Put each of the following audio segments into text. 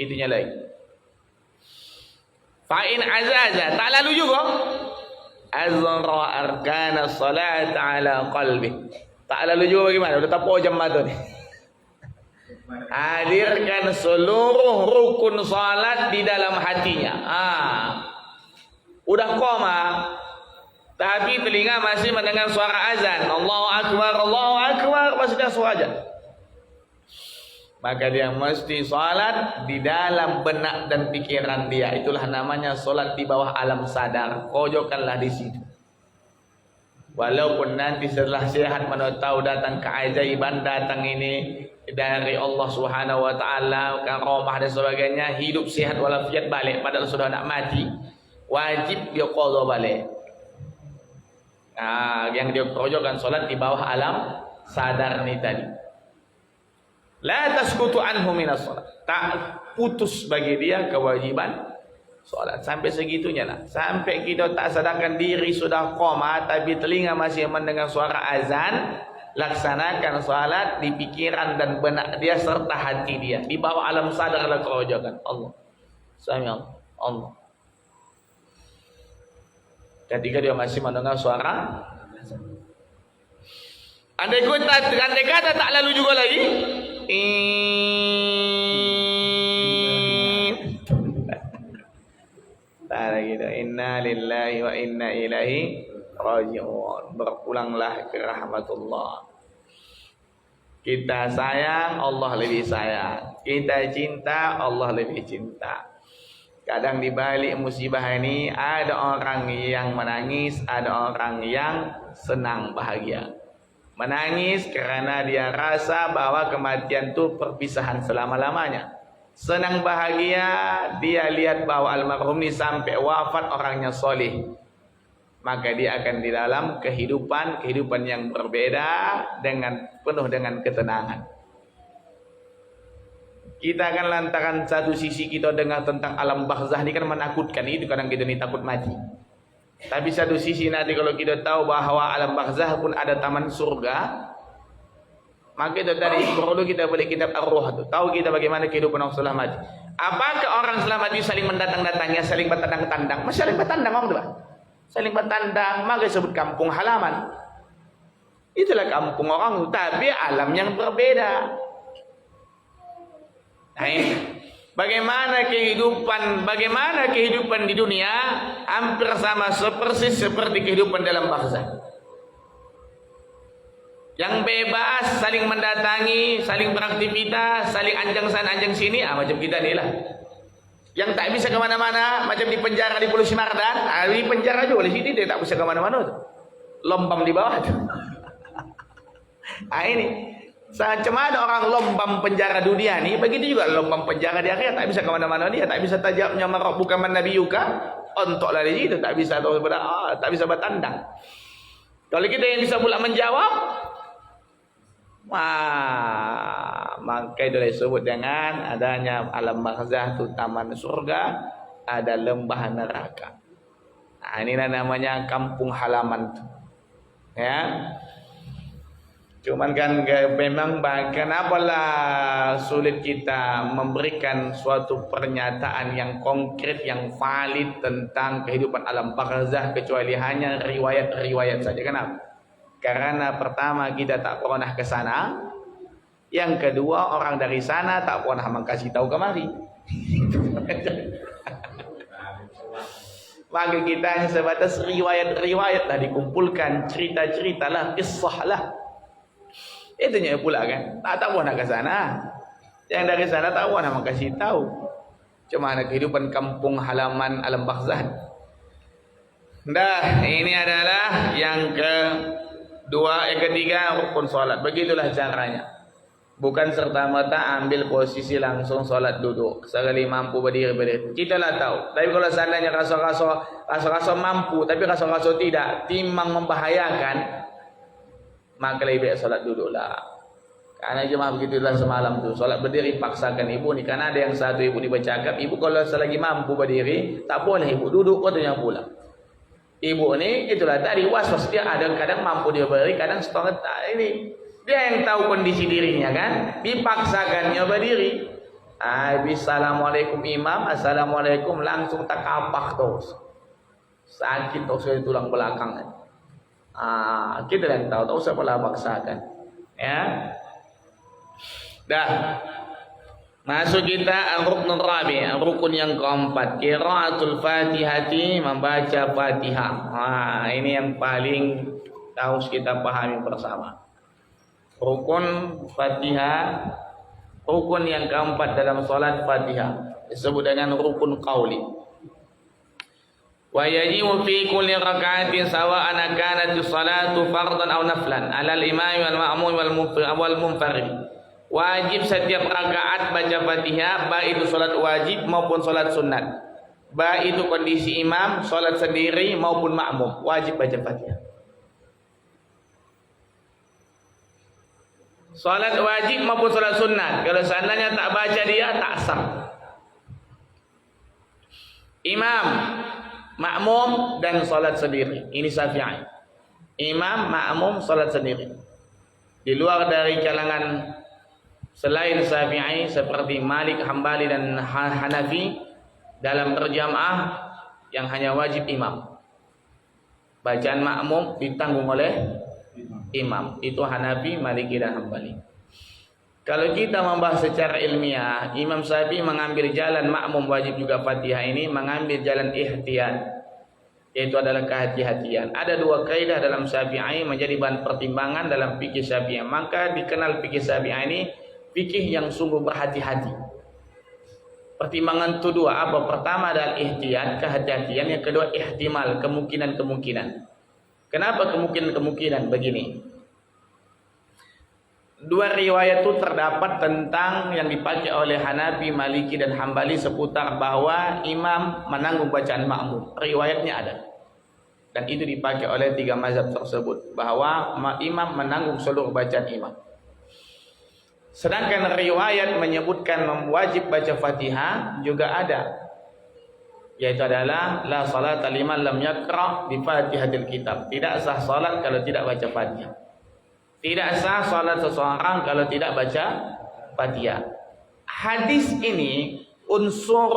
Itunya lagi. Fa'in azaza, tak lalu juga. Azra arkana salat ala qalbi. Tak lalu juga bagaimana? Udah tapo jam mata ni. Hadirkan seluruh rukun salat di dalam hatinya. Udah koma, tapi telinga masih mendengar suara azan. Allahu Akbar, masih ada suara azan. Maka dia mesti salat di dalam benak dan pikiran dia. Itulah namanya salat di bawah alam sadar. Kojokanlah di situ. Walaupun nanti setelah sehat mana tahu datang keajaiban, datang ini dari Allah Subhanahu wa taala, karomah dan sebagainya, hidup sehat walafiat balik padahal sudah nak mati, wajib dia qadha balik. Yang dia kojokan salat di bawah alam sadar ni tadi. La tasqutu anhu minas salat. Tak putus bagi dia kewajiban salat. Sampai segitunya lah. Sampai kita tak sadarkan diri sudah qoma tapi telinga masih mendengar suara azan, laksanakan salat di pikiran dan benak dia serta hati dia. Di bawah alam sadar lah kewajiban Allah. Sami'allah. Allah. Ketika dia masih mendengar suara azan. Andai kata tak lalu juga lagi. Tak lagi dah. Inna lillahi wa inna ilaihi raji'un. Berpulanglah ke rahmatullah. Kita sayang, Allah lebih sayang. Kita cinta, Allah lebih cinta. Kadang di balik musibah ini ada orang yang menangis, ada orang yang senang bahagia. Menangis karena dia rasa bahwa kematian itu perpisahan selama-lamanya. Senang bahagia dia lihat bahwa almarhum ini sampai wafat orangnya soleh. Maka dia akan di dalam kehidupan yang berbeda dengan penuh dengan ketenangan. Kita akan lantaran satu sisi kita dengar tentang alam barzah ini kan menakutkan, itu kadang kita ni takut mati. Tapi satu sisi nanti kalau kita tahu bahawa alam barzah pun ada taman surga, maka itu dari perlu kita beli kitab Ar-Ruh tu. Tahu kita bagaimana kehidupan orang setelah mati. Apakah orang setelah mati saling mendatang-datangnya, saling bertandang-tandang? Masih saling bertandang orang tu, Pak. Saling bertandang, maka disebut kampung halaman. Itulah kampung orang tu, tapi alam yang berbeda. Nah ini. Bagaimana kehidupan di dunia hampir sama persis seperti kehidupan dalam barzah. Yang bebas, saling mendatangi, saling beraktivitas, saling anjang sana anjang sini, macam kita ni lah. Yang tak bisa kemana-mana, macam di penjara di Pulau Simardan, di penjara juga di sini dia tak bisa kemana-mana tu. Lombang di bawah tu. Ini. Macam ada orang lombang penjara dunia ni, begitu juga lombang penjara di akhirat, tak bisa kemana-mana dia, tak bisa tajamnya marah bukan nabi yuka, ontoklah di situ, tak bisa tak bisa bertandang. Kalau kita yang bisa pula menjawab, maka itu disebut dengan adanya alam barzah tu taman surga, ada lembah neraka. Inilah namanya kampung halaman tu. Ya. Cuman kan memang kenapalah sulit kita memberikan suatu pernyataan yang konkret, yang valid tentang kehidupan alam barzah kecuali hanya riwayat-riwayat saja. Kenapa? Karena pertama kita tak pernah ke sana, yang kedua orang dari sana tak pernah mengkasih tahu kemari. Maka kita hanya sebatas riwayat-riwayat lah dikumpulkan, cerita-cerita lah, kisah lah. Itunya pula kan, tak tahu nak ke sana. Yang dari sana tak tahu nak kasih tahu. Cuma mana kehidupan kampung halaman alam barzah. Dah, ini adalah yang kedua, yang ketiga rukun solat. Begitulah caranya. Bukan serta-merta ambil posisi langsung solat duduk. Sekali mampu berdiri. Kita lah tahu. Tapi kalau seandainya rasa-rasa mampu, tapi rasa-rasa tidak, timbang membahayakan, maka lebih baik solat duduklah. Karena jemaah begitulah semalam tu, solat berdiri paksakan ibu ni. Karena ada yang satu ibu ni bercakap, ibu kalau selagi mampu berdiri, tak boleh ibu duduk katanya pula. Ibu ni itulah tadi was-was dia, ada kadang mampu dia berdiri, kadang setengah tak. Ini dia yang tahu kondisi dirinya kan, dipaksakannya berdiri. Habis assalamualaikum imam, assalamualaikum langsung tak kapak terus. Sakit terus dari tulang belakang. Kita kan tahu, tak usah pula paksakan. Ya. Dah. Masuk kita rukun rabi, rukun yang keempat, qiraatul Fatihati, membaca Fatihah. Ini yang paling harus kita pahami bersama. Rukun Fatihah, rukun yang keempat dalam salat Fatihah disebut dengan rukun qauli. Wa yajibu fi kulli raka'atin sawa'an kanat as-salatu fardan aw naflan 'ala al-imam wal ma'mum wal munfarid. Wajib setiap rakaat baca Fatihah, baik itu salat wajib maupun salat sunat. Baik itu kondisi imam, salat sendiri maupun makmum, wajib baca Fatihah. Salat wajib maupun salat sunat, kalau seandainya tak baca dia tak sah. Imam, makmum dan salat sendiri. Ini Syafi'i. Imam, makmum, salat sendiri. Di luar dari kalangan selain Syafi'i seperti Malik, Hambali dan Hanafi, dalam berjamaah yang hanya wajib imam. Bacaan makmum ditanggung oleh imam. Itu Hanafi, Maliki dan Hambali. Kalau kita membahas secara ilmiah, Imam Syafi'i mengambil jalan makmum wajib juga Fatihah ini, mengambil jalan ihtiyat, yaitu adalah kehati-hatian. Ada dua kaidah dalam Syafi'i menjadi bahan pertimbangan dalam fikih Syafi'i. Maka dikenal fikih Syafi'i ini fikih yang sungguh berhati-hati. Pertimbangan itu dua. Apa? Pertama adalah ihtiyat, kehati-hatian. Yang kedua ihtimal, kemungkinan-kemungkinan. Kenapa kemungkinan-kemungkinan? Begini. Dua riwayat itu terdapat tentang yang dipakai oleh Hanafi, Maliki dan Hambali seputar bahwa imam menanggung bacaan makmum. Riwayatnya ada. Dan itu dipakai oleh tiga mazhab tersebut, bahwa imam menanggung seluruh bacaan imam. Sedangkan riwayat menyebutkan wajib baca Fatihah juga ada, yaitu adalah la salata liman lam yaqra bi Fatihatil kitab. Tidak sah salat kalau tidak baca Fatihah. Tidak sah salat seseorang kalau tidak baca Fatihah. Hadis ini unsur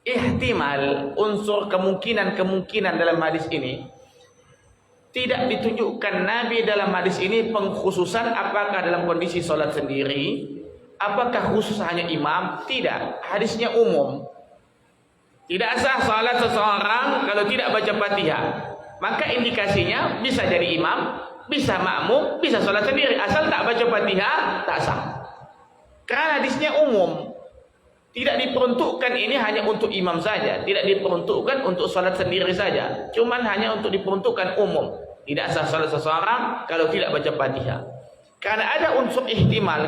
ihtimal, unsur kemungkinan-kemungkinan dalam hadis ini. Tidak ditunjukkan Nabi dalam hadis ini pengkhususan apakah dalam kondisi salat sendiri, apakah khusus hanya imam. Tidak, hadisnya umum. Tidak sah salat seseorang kalau tidak baca Fatihah. Maka indikasinya bisa jadi imam, bisa makmum, bisa salat sendiri. Asal tak baca Fatihah, tak sah. Karena hadisnya umum. Tidak diperuntukkan ini hanya untuk imam saja. Tidak diperuntukkan untuk salat sendiri saja. Cuman hanya untuk diperuntukkan umum. Tidak sah salat seseorang kalau tidak baca Fatihah. Karena ada unsur ihtimal,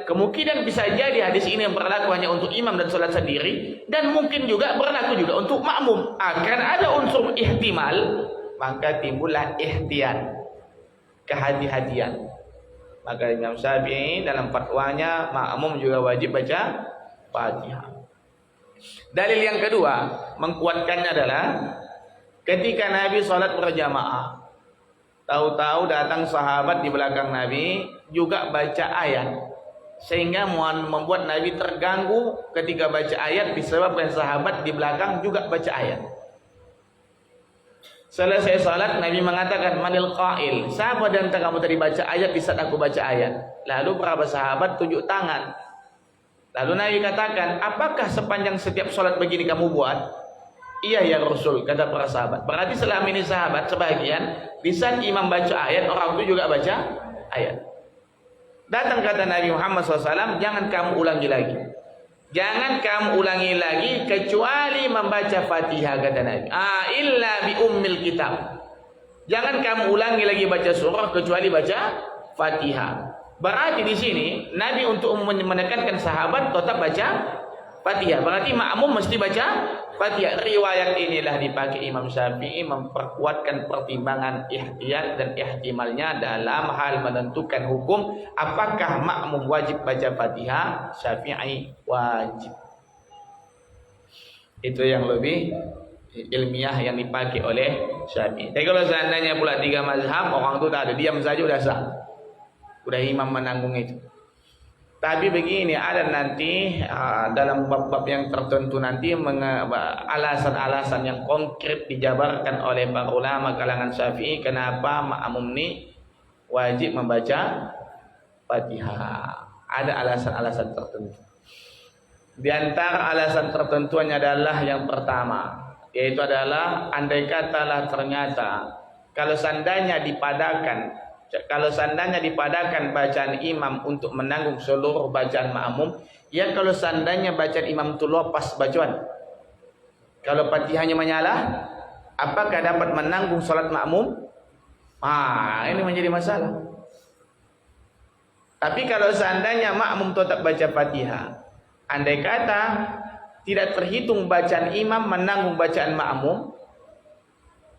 kemungkinan bisa jadi hadis ini yang berlaku hanya untuk imam dan salat sendiri, dan mungkin juga berlaku juga untuk makmum. Karena ada unsur ihtimal, maka timbullah ihtiyat, kehati-hatian. Maka Imam Syafi'i dalam fatwanya makmum juga wajib baca Fatihah. Dalil yang kedua mengkuatkannya adalah ketika Nabi salat berjamaah, tahu-tahu datang sahabat di belakang Nabi juga baca ayat, sehingga membuat Nabi terganggu ketika baca ayat disebabkan sahabat di belakang juga baca ayat. Selesai salat Nabi mengatakan, manil qail, siapa di antara kamu tadi baca ayat di saat aku baca ayat? Lalu beberapa sahabat tunjuk tangan. Lalu Nabi katakan, apakah sepanjang setiap salat begini kamu buat? Iya ya Rasul, kata para sahabat. Berarti selama ini sahabat sebagian di saat imam baca ayat, orang itu juga baca ayat. Datang kata Nabi Muhammad SAW, jangan kamu ulangi lagi. Jangan kamu ulangi lagi kecuali membaca Fatihah, kata Nabi. Illa bi ummil kitab. Jangan kamu ulangi lagi baca surah kecuali baca Fatihah. Berarti di sini Nabi untuk menekankan sahabat tetap baca Fatihah. Berarti makmum mesti baca Fatihah. Riwayat inilah dipakai Imam Syafi'i memperkuatkan pertimbangan ihtiyat dan ihtimalnya dalam hal menentukan hukum apakah makmum wajib baca Fatihah. Syafi'i wajib. Itu yang lebih ilmiah yang dipakai oleh Syafi'i. Tapi kalau seandainya pula tiga mazhab, orang itu tak ada, diam saja udah sah. Udah imam menanggung itu. Tapi begini, ada nanti dalam bab-bab yang tertentu nanti alasan-alasan yang konkret dijabarkan oleh para ulama kalangan Syafi'i kenapa makmum ini wajib membaca Fatihah. Ada alasan-alasan tertentu. Di antara alasan tertentunya adalah yang pertama, yaitu adalah andai katalah ternyata kalau seandainya dipadakan bacaan imam untuk menanggung seluruh bacaan makmum, ya kalau seandainya bacaan imam itu lepas bacaan, kalau Fatihahnya menyalah, apakah dapat menanggung salat makmum? Ini menjadi masalah. Tapi kalau seandainya makmum tetap baca Fatihah, andai kata tidak terhitung bacaan imam menanggung bacaan makmum,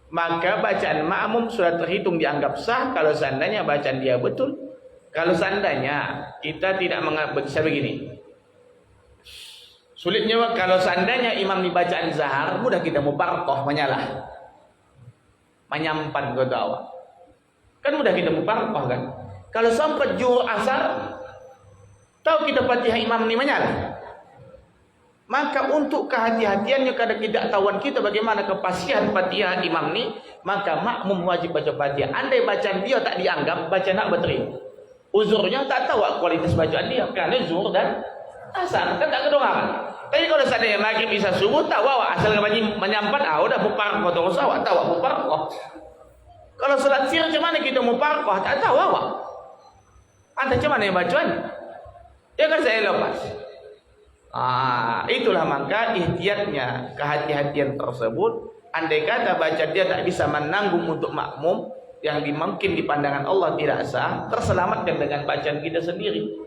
maka bacaan makmum sudah terhitung dianggap sah kalau seandainya bacaan dia betul. Kalau seandainya kita tidak bisa begini. Sulitnya kalau seandainya imam di bacaan zahar, mudah kita mubarqah menyalah. Menyampan godawa. Kan mudah kita mubarqah kan. Kalau sampai zuhur asar, tahu kita Fatihah imam ini menyalah. Maka untuk kehati-hatiannya kadang tidak tahuan kita bagaimana kepastian Fatihah imam ni, maka makmum wajib baca Fatihah. Andai bacaan dia tak dianggap, bacaan nak berterima. Uzurnya tak tahu kualitas bacaan dia, kerana zuhur dan asar kan tak kedengaran. Tapi kalau seandainya maghrib isya subuh tahu awak asal menyampat, udah muparqah terus awak tahu muparqah. Kalau salat sir macam mana kita muparqah tak tahu awak. Anda macam mana yang bacaan? Ya kan saya lepas. Itulah maka ihtiyatnya kehati-hatian tersebut. Andai kata baca dia tak bisa menanggung untuk makmum yang mungkin di pandangan Allah tidak sah, terselamatkan dengan bacaan kita sendiri.